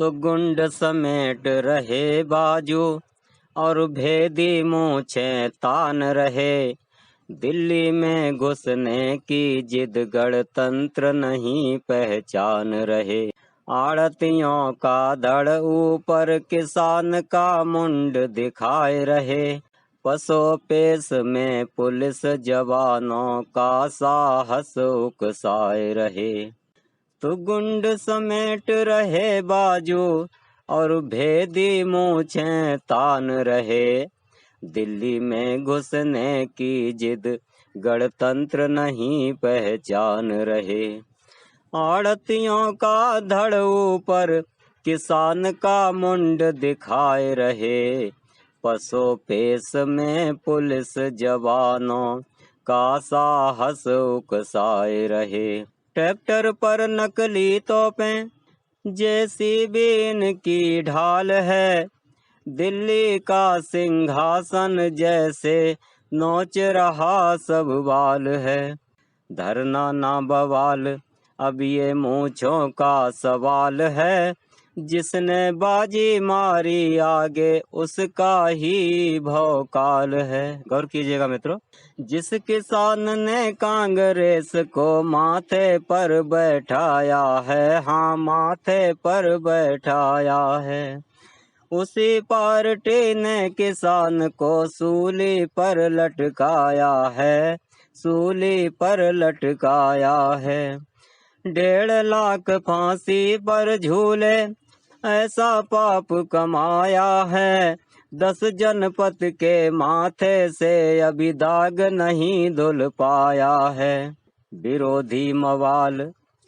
तो गुंड समेट रहे बाजू और भेदी मूछे तान रहे। दिल्ली में घुसने की जिद गणतंत्र नहीं पहचान रहे। आड़तियों का धड़ ऊपर किसान का मुंड दिखाए रहे। पसोपेश में पुलिस जवानों का साहस उकसाए रहे। तो गुंड समेट रहे बाजू और भेदी मूछें तान रहे। दिल्ली में घुसने की जिद गणतंत्र नहीं पहचान रहे। आड़तियों का धड़ ऊपर किसान का मुंड दिखाए रहे। पसोपेश में पुलिस जवानों का साहस उकसाए रहे। ट्रैक्टर पर नकली तोपें जेसीबी इनकी ढाल है। दिल्ली का सिंहासन जैसे नोच रहा सब बाल है। धरना ना बवाल अब ये मूंछों का सवाल है। जिसने बाजी मारी आगे उसका ही भौकाल है। गौर कीजिएगा मित्रों, जिस किसान ने कांग्रेस को माथे पर बैठाया है, हाँ माथे पर बैठाया है, उसी पार्टी ने किसान को सूली पर लटकाया है, सूली पर लटकाया है। 1.5 लाख फांसी पर झूले ऐसा पाप कमाया है। 10 जनपद के माथे से अभी दाग नहीं धुल पाया है। विरोधी मवाल,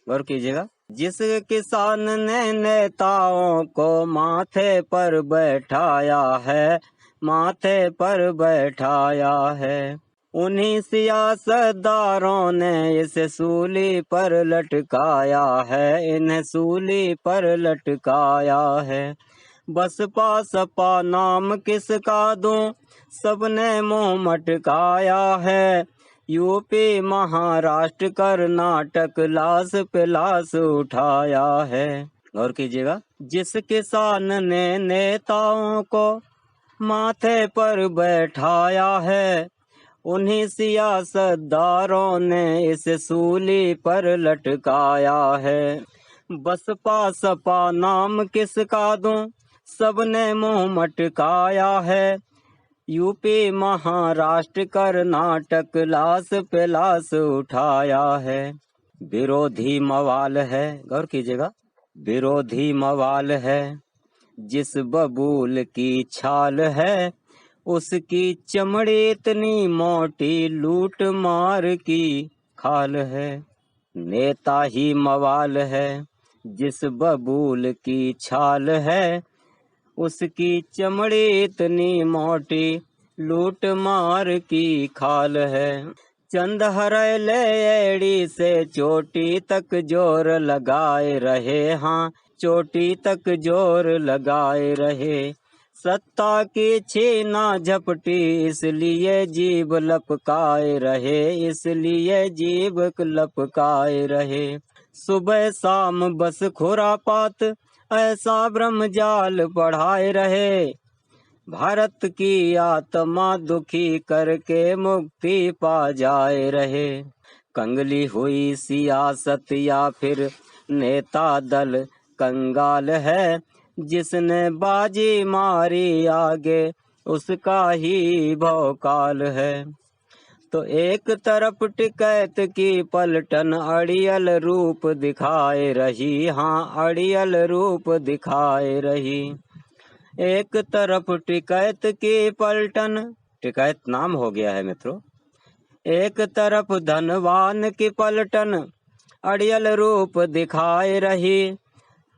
गौर कीजिएगा, जिस किसान ने नेताओं को माथे पर बैठाया है, माथे पर बैठाया है, उन्हीं सियासतदारों ने इसे सूली पर लटकाया है, इन्हें सूली पर लटकाया है। बसपा सपा नाम किसका दूं, सबने मुंह मटकाया है। यूपी महाराष्ट्र कर्नाटक लाश पे लाश उठाया है। गौर कीजिएगा, जिस किसान ने नेताओं को माथे पर बैठाया है, उन्हीं सियासतदारों ने इस सूली पर लटकाया है। बसपा सपा नाम किसका दूं, सबने मुंह मटकाया है। यूपी महाराष्ट्र कर्नाटक लाश पे लाश उठाया है। विरोधी मवाल है, गौर कीजिएगा, विरोधी मवाल है। जिस बबूल की छाल है उसकी चमड़ी इतनी मोटी, लूट मार की खाल है। नेता ही मवाल है, जिस बबूल की छाल है उसकी चमड़ी इतनी मोटी, लूट मार की खाल है। चंद हरेले एड़ी से चोटी तक जोर लगाए रहे, हाँ चोटी तक जोर लगाए रहे। सत्ता की छीना झपटी इसलिए जीभ लपकाए रहे, इसलिए जीभ लपकाए रहे। सुबह शाम बस खुरापात ऐसा ब्रह्मजाल पढ़ाए रहे। भारत की आत्मा दुखी करके मुक्ति पा जाए रहे। कंगली हुई सियासत या फिर नेता दल कंगाल है। जिसने बाजी मारी आगे उसका ही भौकाल है। तो एक तरफ टिकैत की पलटन अड़ियल रूप दिखाए रही, हाँ अड़ियल रूप दिखाए रही। एक तरफ टिकैत की पलटन, टिकैत नाम हो गया है मित्रों। एक तरफ धनवान की पलटन अड़ियल रूप दिखाए रही।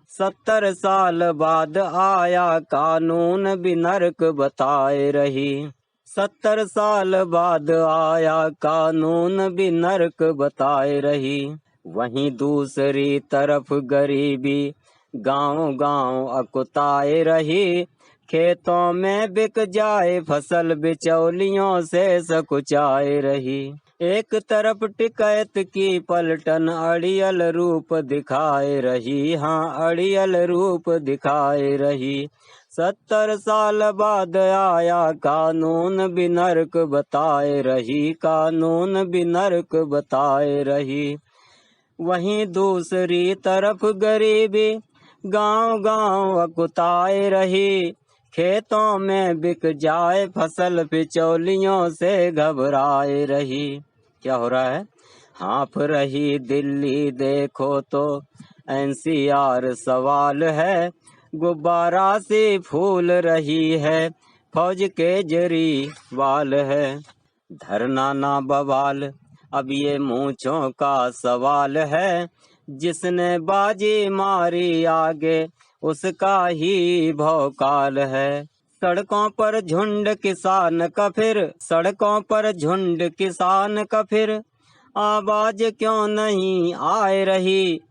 70 साल बाद आया कानून भी नर्क बताए रही। 70 साल बाद आया कानून भी नर्क बताए रही। वहीं दूसरी तरफ गरीबी गांव-गांव अकुताए रही। खेतों में बिक जाए फसल बिचौलियों से सकुचाए रही। एक तरफ टिकैत की पलटन अड़ियल रूप दिखाए रही, हाँ अड़ियल रूप दिखाए रही। 70 साल बाद आया कानून भी नर्क बताए रही, कानून भी नर्क बताए रही। वहीं दूसरी तरफ गरीबी गांव गांव अकुताए रही। खेतों में बिक जाए फसल बिचौलियों से घबराए रही। क्या हो रहा है? हाँफ रही दिल्ली देखो तो एनसीआर सवाल है। गुब्बारा से फूल रही है, फौज के जरीवाल है। धरना ना बवाल, अब ये मूंछों का सवाल है। जिसने बाजी मारी आगे उसका ही भौकाल है। सड़कों पर झुंड किसान का फिर, सड़कों पर झुंड किसान का फिर, आवाज क्यों नहीं आए रही।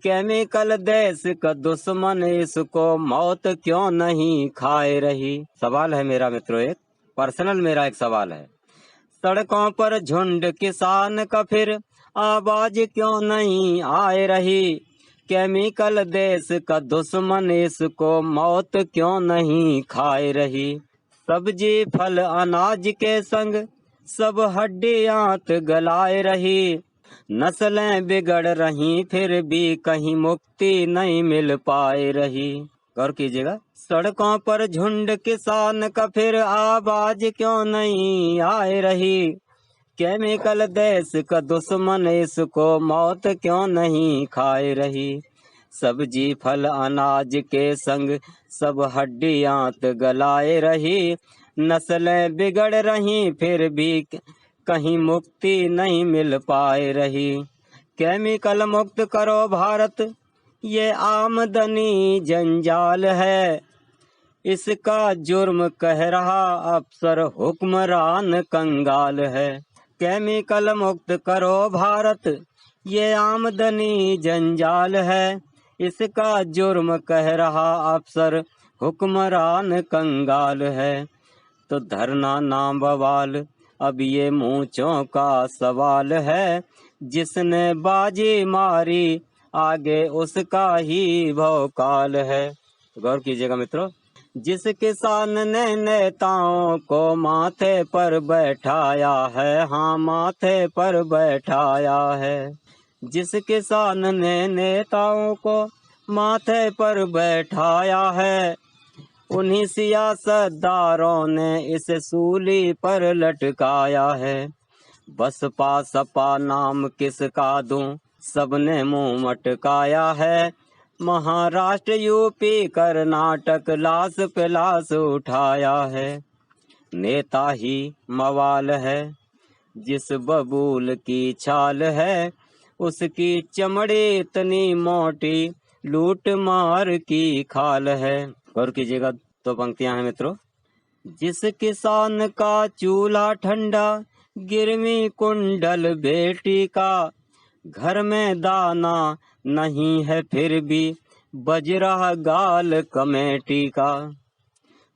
केमिकल देश का दुश्मन, इसको मौत क्यों नहीं खाए रही। सवाल है मेरा मित्रों, एक पर्सनल मेरा एक सवाल है। सड़कों पर झुंड किसान का फिर, आवाज क्यों नहीं आए रही। केमिकल देश का दुश्मन, इसको मौत क्यों नहीं खाए रही। सब्जी फल अनाज के संग सब हड्डियां गलाए रही। नस्लें बिगड़ रही फिर भी कहीं मुक्ति नहीं मिल पाए रही। गौर कीजिएगा, सड़कों पर झुंड किसान का फिर, आवाज क्यों नहीं आए रही। केमिकल देश का दुश्मन, इसको मौत क्यों नहीं खाए रही। सब्जी फल अनाज के संग सब हड्डियां गलाए रही। नस्लें बिगड़ रही फिर भी कहीं मुक्ति नहीं मिल पाए रही। केमिकल मुक्त करो भारत, ये आमदनी जंजाल है। इसका जुर्म कह रहा अफसर, हुक्मरान कंगाल है। केमिकल मुक्त करो भारत, ये आमदनी जंजाल है। इसका जुर्म कह रहा अफसर, हुक्मरान कंगाल है। तो धरना ना बवाल, अब ये मूंछों का सवाल है। जिसने बाजी मारी आगे उसका ही भौकाल है। गौर कीजिएगा मित्रों, जिस किसान ने नेताओं को माथे पर बैठाया है, हाँ माथे पर बैठाया है। जिस किसान ने नेताओं को माथे पर बैठाया है, उन्हीं सियासतदारों ने इसे सूली पर लटकाया है। बसपा सपा नाम किसका दूं, सबने मुंह मटकाया है। महाराष्ट्र यूपी कर्नाटक लाश पे लाश उठाया है। नेता ही मवाल है, जिस बबूल की छाल है, उसकी चमड़ी इतनी मोटी, लूट मार की खाल है। गौर कीजिएगा, तो पंक्तियां हैं मित्रों। जिस किसान का चूल्हा ठंडा, गिरमी कुंडल बेटी का, घर में दाना नहीं है फिर भी बज रहा गाल कमेटी का।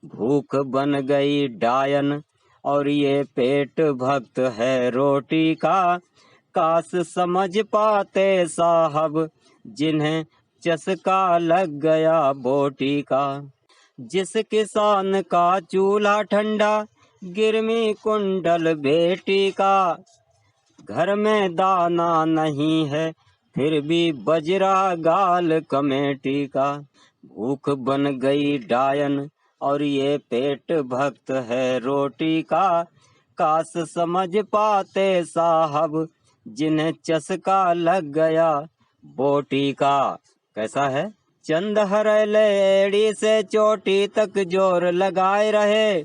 भूख बन गई डायन और ये पेट भक्त है रोटी का। काश समझ पाते साहब, जिन्हें चस्का लग गया बोटी का। जिस किसान का चूल्हा ठंडा, गिरमी कुंडल बेटी का, घर में दाना नहीं है फिर भी बजरा गाल कमेटी का। भूख बन गई डायन और ये पेट भक्त है रोटी का। काश समझ पाते साहब, जिन्हें चस्का लग गया बोटी का। कैसा है? चंद हरेले एड़ी से चोटी तक जोर लगाए रहे।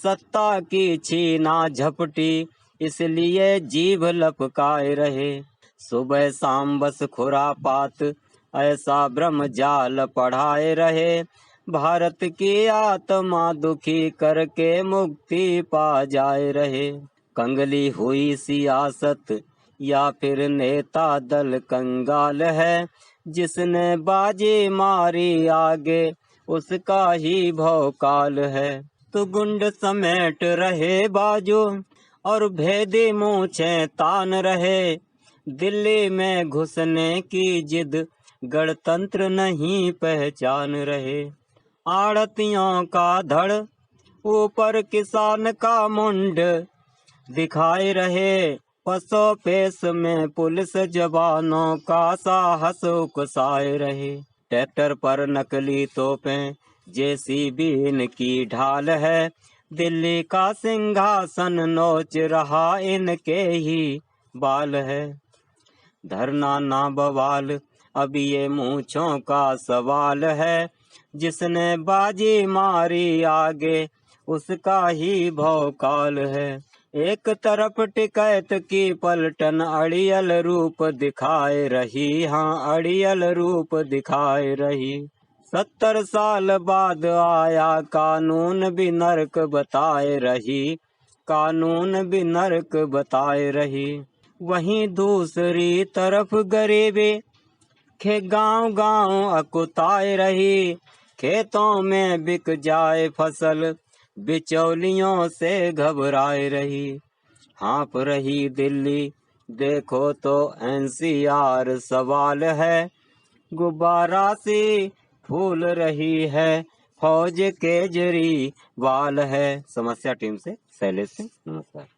सत्ता की छीना झपटी, इसलिए जीभ लपकाए रहे। सुबह शाम बस खुरापात, ऐसा ब्रह्म जाल पढ़ाए रहे। भारत की आत्मा दुखी करके मुक्ति पा जाए रहे। कंगली हुई सियासत या फिर नेता दल कंगाल है। जिसने बाजी मारी आगे उसका ही भौकाल है। तो गुंड समेट रहे बाजू और भेदी मूछें तान रहे। दिल्ली में घुसने की जिद गणतंत्र नहीं पहचान रहे। आड़तियों का धड़ ऊपर किसान का मुंड दिखाए रहे। पसो पेश में पुलिस जवानों का साहस उकसाए रहे। ट्रैक्टर पर नकली तोपें जेसीबी इनकी ढाल है। दिल्ली का सिंहासन नोच रहा इनके ही बाल है। धरना ना बवाल अब ये मूंछों का सवाल है। जिसने बाजी मारी आगे उसका ही भौकाल है। एक तरफ टिकैत की पलटन अड़ियल रूप दिखाए रही, हाँ अड़ियल रूप दिखाए रही। 70 साल बाद आया कानून भी नर्क बताए रही, कानून भी नर्क बताए रही। वहीं दूसरी तरफ गरीबी के गांव गांव अकुताए रही। खेतों में बिक जाए फसल बिचौलियों से घबराए रही। हाँप रही दिल्ली देखो तो एनसीआर सवाल है। गुब्बारा सी फूल रही है फौज केजरीवाल है। समस्या टीम से शैलेश सिंह, नमस्कार।